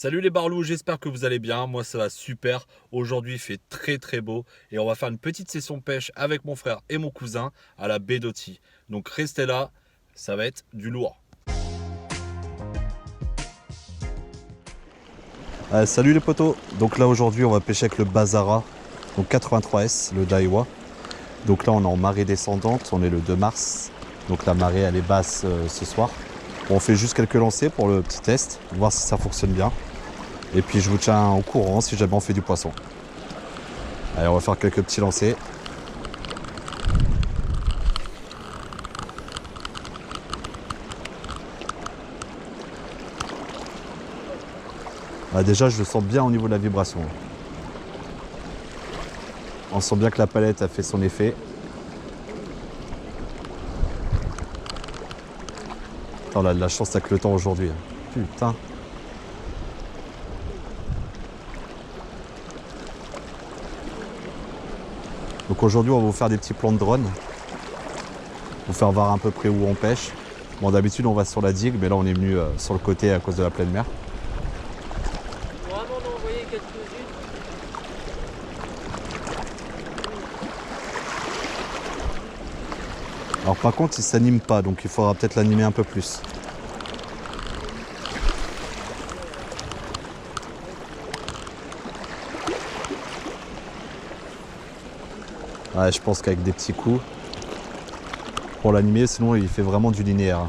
Salut les barlous, j'espère que vous allez bien. Moi ça va super. Aujourd'hui il fait très beau et on va faire une petite session pêche avec mon frère et mon cousin à la baie d'Oti. Donc restez là, ça va être du lourd. Salut les potos, donc là aujourd'hui on va pêcher avec le Bazara, donc 83S, le Daiwa. Donc là on est en marée descendante, on est le 2 mars, donc la marée elle est basse ce soir. Bon, on fait juste quelques lancers pour le petit test, voir si ça fonctionne bien. Et puis je vous tiens au courant si jamais on fait du poisson. Allez, on va faire quelques petits lancers. Déjà je le sens bien au niveau de la vibration. On sent bien que la palette a fait son effet. On a de la chance avec le temps aujourd'hui. Putain. Donc aujourd'hui on va vous faire des petits plans de drone. Vous faire voir à peu près où on pêche. Bon, d'habitude on va sur la digue, mais là on est venu sur le côté à cause de la pleine mer. Vraiment en envoyer quelques-unes. Alors par contre il s'anime pas, donc il faudra peut-être l'animer un peu plus. Ouais, je pense qu'avec des petits coups, pour l'animer, sinon il fait vraiment du linéaire.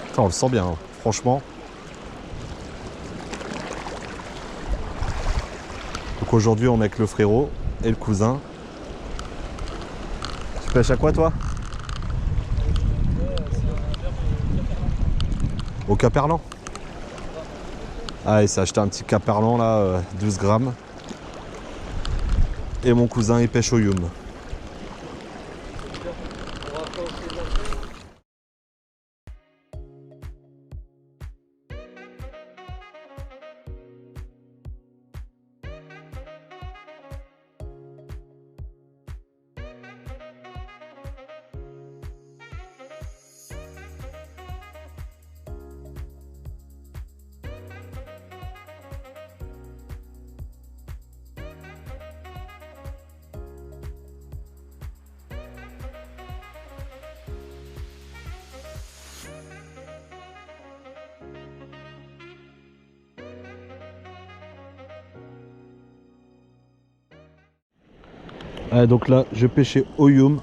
Putain, on le sent bien, hein. Franchement. Donc aujourd'hui on est avec le frérot et le cousin. Tu pêches à quoi toi? Au caperlan. Ah, il s'est acheté un petit caperlan là, 12 grammes. Et mon cousin il pêche au yum. Donc là je pêchais au yum.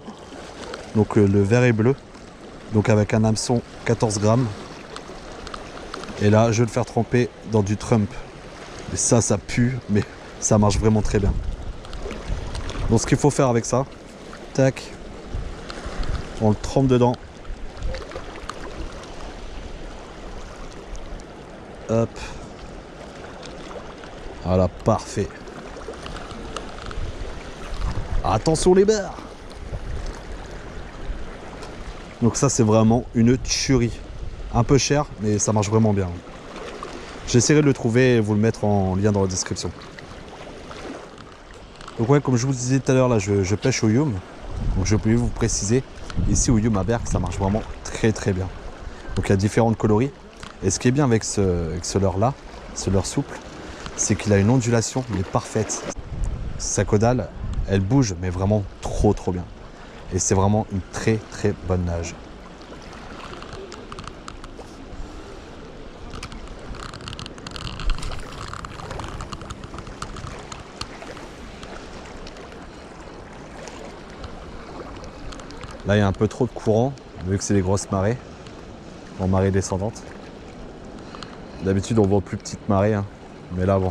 Donc le vert et bleu. Donc avec un hameçon 14 grammes. Et là je vais le faire tremper dans du Trump. Et ça pue, mais ça marche vraiment très bien. Donc ce qu'il faut faire avec ça, tac, on le trempe dedans. Hop. Voilà, parfait. Attention les barres. Donc ça c'est vraiment une tuerie. Un peu cher, mais ça marche vraiment bien. J'essaierai de le trouver et vous le mettre en lien dans la description. Donc ouais, comme je vous disais tout à l'heure, là je pêche au yum. Donc je peux vous préciser, ici au yum à Berck, ça marche vraiment très bien. Donc il y a différentes coloris. Et ce qui est bien avec ce leurre là, ce leurre souple, c'est qu'il a une ondulation mais parfaite. Sa caudale, elle bouge mais vraiment trop bien. Et c'est vraiment une très bonne nage. Là, il y a un peu trop de courant, vu que c'est des grosses marées, en marée descendante. D'habitude, on voit plus petite marée, hein. Mais là, bon,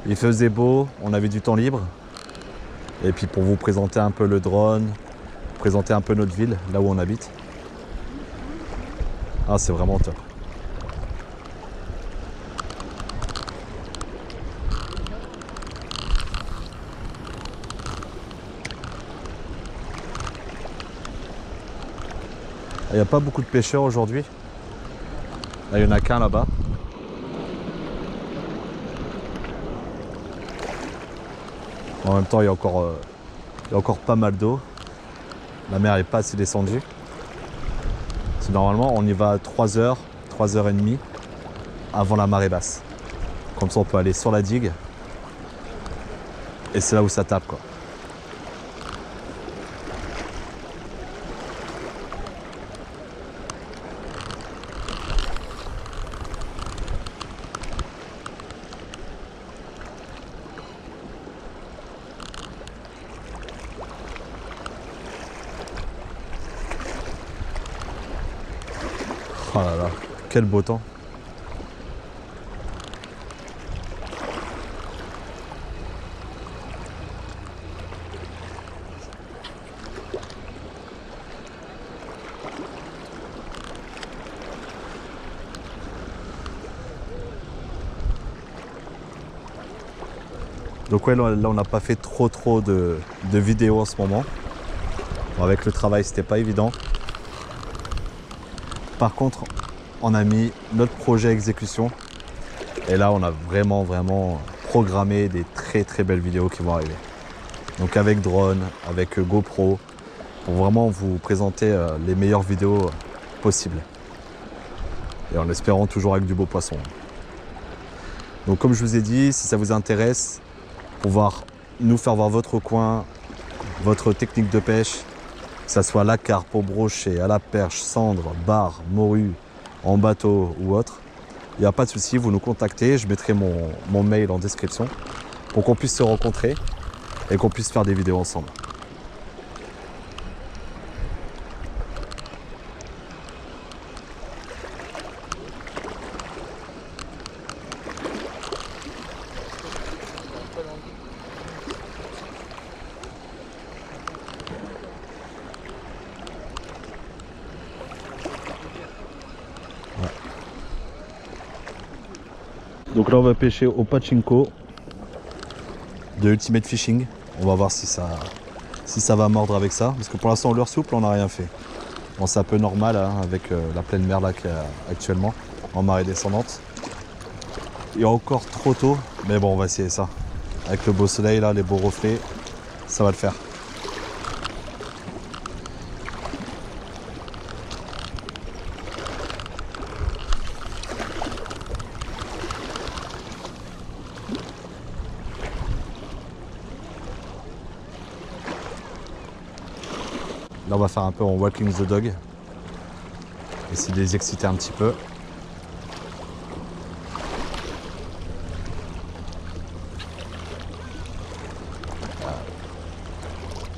il faisait beau, on avait du temps libre. Et puis pour vous présenter un peu le drone, présenter un peu notre ville, là où on habite. Ah, c'est vraiment top. Il n'y a pas beaucoup de pêcheurs aujourd'hui. Là, il n'y en a qu'un là-bas. En même temps, il y a encore pas mal d'eau. La mer n'est pas assez descendue. Parce que normalement, on y va à 3h, 3h30 avant la marée basse. Comme ça, on peut aller sur la digue. Et c'est là où ça tape, quoi. Oh là là, quel beau temps. Donc ouais, là on n'a pas fait trop de vidéos en ce moment. Bon, avec le travail, c'était pas évident. Par contre, on a mis notre projet à exécution. Et là, on a vraiment programmé des très belles vidéos qui vont arriver. Donc avec drone, avec GoPro, pour vraiment vous présenter les meilleures vidéos possibles. Et en espérant toujours avec du beau poisson. Donc comme je vous ai dit, si ça vous intéresse, pouvoir nous faire voir votre coin, votre technique de pêche, que ce soit à la carpe, au brochet, à la perche, cendre, bar, morue, en bateau ou autre, il n'y a pas de souci, vous nous contactez, je mettrai mon mail en description pour qu'on puisse se rencontrer et qu'on puisse faire des vidéos ensemble. Donc là on va pêcher au pachinko de Ultimate Fishing. On va voir si ça va mordre avec ça. Parce que pour l'instant, leurre souple, on n'a rien fait. Bon, c'est un peu normal hein, avec la pleine mer là qu'il y a actuellement, en marée descendante. Il est encore trop tôt, mais bon, on va essayer ça. Avec le beau soleil là, les beaux reflets, ça va le faire. Là, on va faire un peu en walking the dog. Essayer de les exciter un petit peu.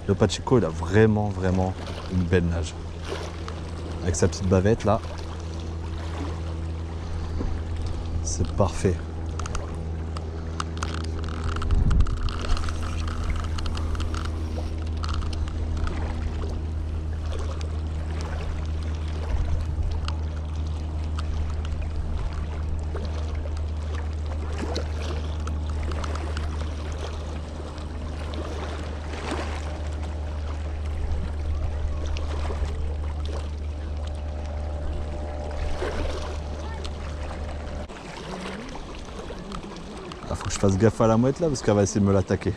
Le pachinko, il a vraiment une belle nage. Avec sa petite bavette là. C'est parfait. Il faut que je fasse gaffe à la mouette là parce qu'elle va essayer de me l'attaquer.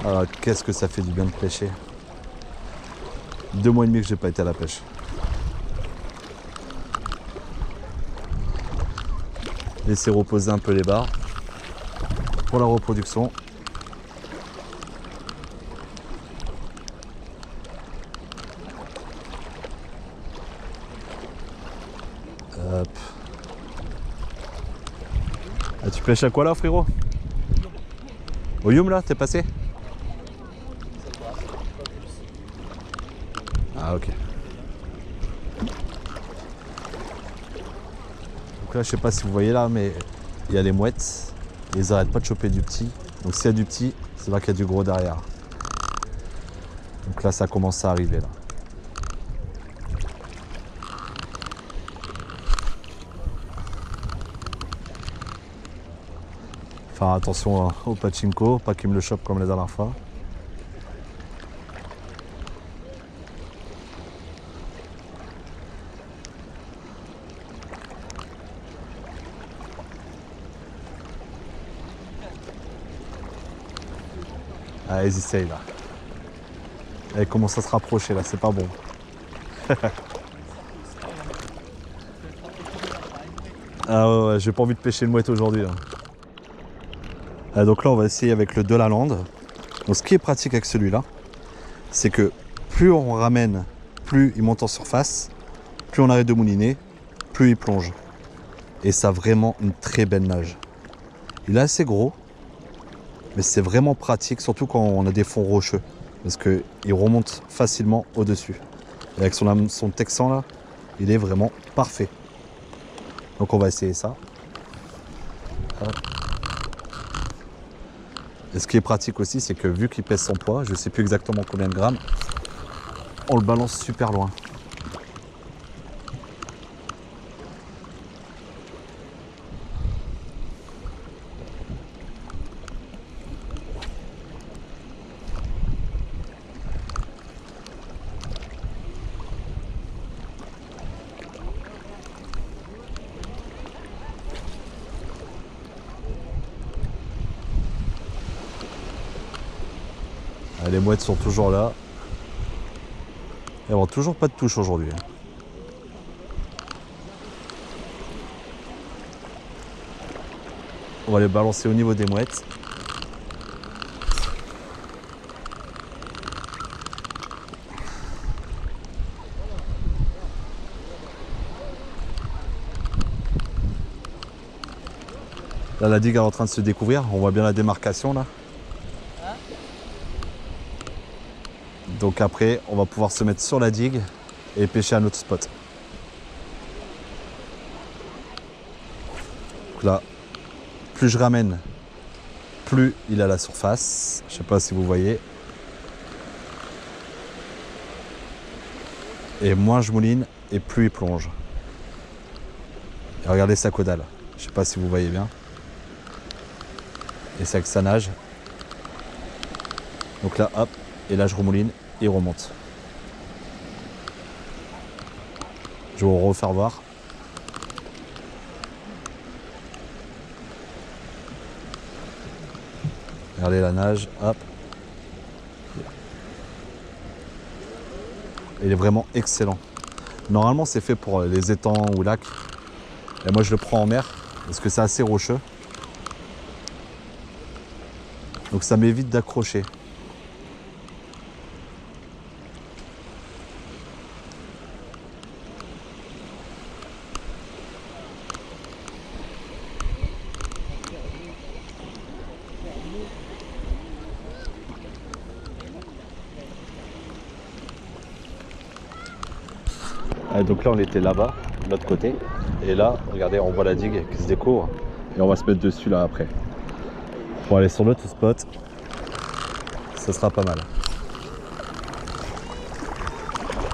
Alors qu'est-ce que ça fait du bien de pêcher. 2 mois et demi que j'ai pas été à la pêche. Laisser reposer un peu les barres pour la reproduction. Hop. Ah, tu pêches à quoi là, frérot? Au Youm là, t'es passé? Ah ok. Donc là, je sais pas si vous voyez là, mais il y a les mouettes. Ils arrêtent pas de choper du petit. Donc s'il y a du petit, c'est là qu'il y a du gros derrière. Donc là, ça commence à arriver là. Faire attention au pachinko, pas qu'il me le chope comme la dernière fois. Ah, ils essayent là. Elle commence à se rapprocher là, c'est pas bon. Ah ouais, j'ai pas envie de pêcher une mouette aujourd'hui là. Ah, donc là on va essayer avec le Delaland. Donc ce qui est pratique avec celui-là, c'est que plus on ramène, plus il monte en surface, plus on arrête de mouliner, plus il plonge. Et ça a vraiment une très belle nage. Il est assez gros, mais c'est vraiment pratique, surtout quand on a des fonds rocheux. Parce qu'il remonte facilement au-dessus. Et avec son hameçon texan là, il est vraiment parfait. Donc on va essayer ça. Hop. Et ce qui est pratique aussi, c'est que vu qu'il pèse son poids, je ne sais plus exactement combien de grammes, on le balance super loin. Ah, les mouettes sont toujours là. Elles n'ont toujours pas de touche aujourd'hui. On va les balancer au niveau des mouettes. Là, la digue est en train de se découvrir. On voit bien la démarcation là. Donc après, on va pouvoir se mettre sur la digue et pêcher à notre spot. Donc là, plus je ramène, plus il a la surface. Je ne sais pas si vous voyez. Et moins je mouline et plus il plonge. Et regardez sa caudale. Je ne sais pas si vous voyez bien. Et c'est avec sa nage. Donc là, hop, et là je remouline et il remonte. Je vais vous refaire voir. Regardez la nage, hop. Il est vraiment excellent. Normalement c'est fait pour les étangs ou lacs. Et moi je le prends en mer parce que c'est assez rocheux. Donc ça m'évite d'accrocher. Donc là on était là-bas, de l'autre côté. Et là, regardez, on voit la digue qui se découvre. Et on va se mettre dessus là après. Pour aller sur l'autre spot. Ça sera pas mal.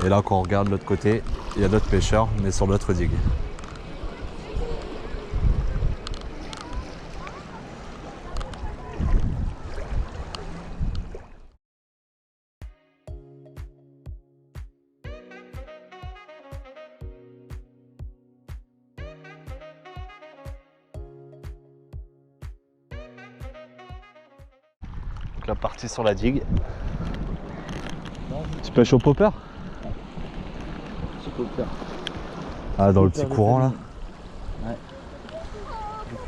Et là quand on regarde de l'autre côté, il y a d'autres pêcheurs, mais sur l'autre digue. Donc la partie sur la digue. Tu pêches au popper? Petit popper. Ah, dans le petit courant là? Ouais. Donc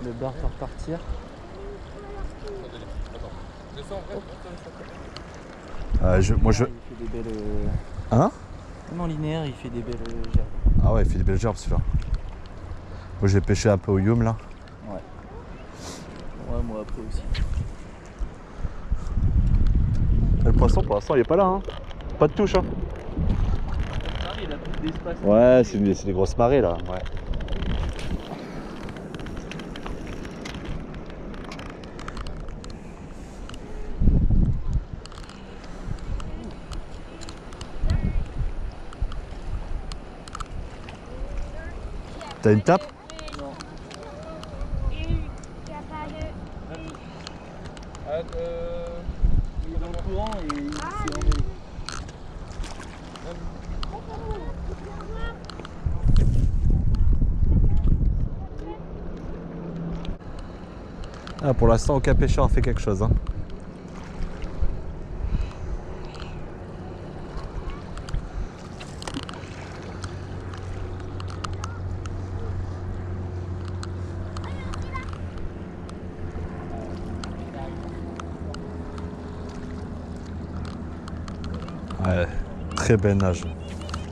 le bar va repartir. Moi je... Il fait des belles. Hein? Même en linéaire, il fait des belles gerbes. Ah ouais, il fait des belles gerbes celui-là. Moi j'ai pêché un peu au Yum là. Ouais. Ouais, moi après aussi. Le poisson pour l'instant il est pas là, hein. Pas de touche, hein. Ah, il a plus d'espace. Ouais, c'est des grosses marées là. Ouais. T'as une tape? Non. Il est dans le courant et il s'est envolé. Ah, pour l'instant, aucun pêcheur a fait quelque chose. Hein. Ouais, très belle nage.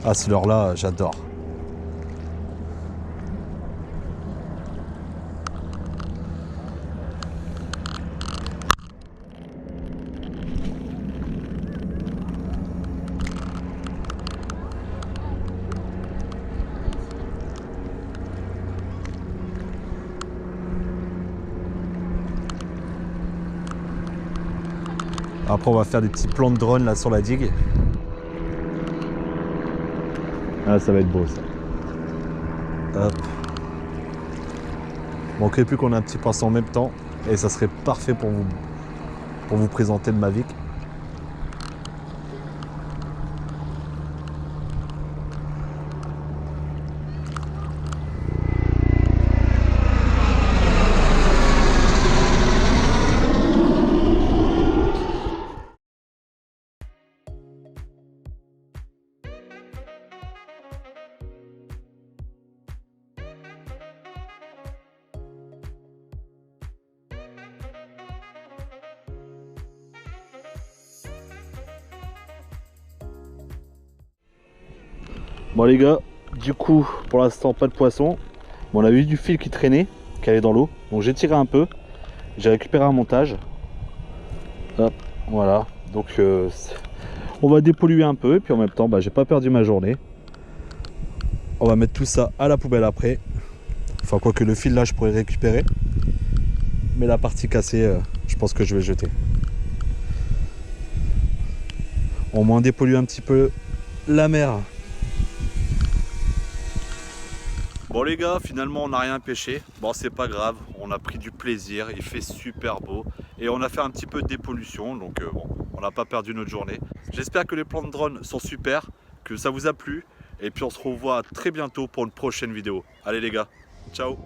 Ah, ce leurre-là, j'adore. Après, on va faire des petits plans de drone là sur la digue. Ah, ça va être beau ça. Hop. Manquerait plus qu'on ait un petit poisson en même temps et ça serait parfait pour vous présenter le Mavic. Bon les gars, du coup pour l'instant pas de poisson. Bon, on a eu du fil qui traînait, qui allait dans l'eau. Donc j'ai tiré un peu, j'ai récupéré un montage. Hop, voilà. Donc on va dépolluer un peu et puis en même temps j'ai pas perdu ma journée. On va mettre tout ça à la poubelle après. Enfin quoique le fil là je pourrais récupérer. Mais la partie cassée je pense que je vais jeter. Au moins dépolluer un petit peu la mer. Bon les gars, finalement on n'a rien pêché. Bon c'est pas grave, on a pris du plaisir, il fait super beau. Et on a fait un petit peu de dépollution, donc bon, on n'a pas perdu notre journée. J'espère que les plans de drone sont super, que ça vous a plu. Et puis on se revoit très bientôt pour une prochaine vidéo. Allez les gars, ciao!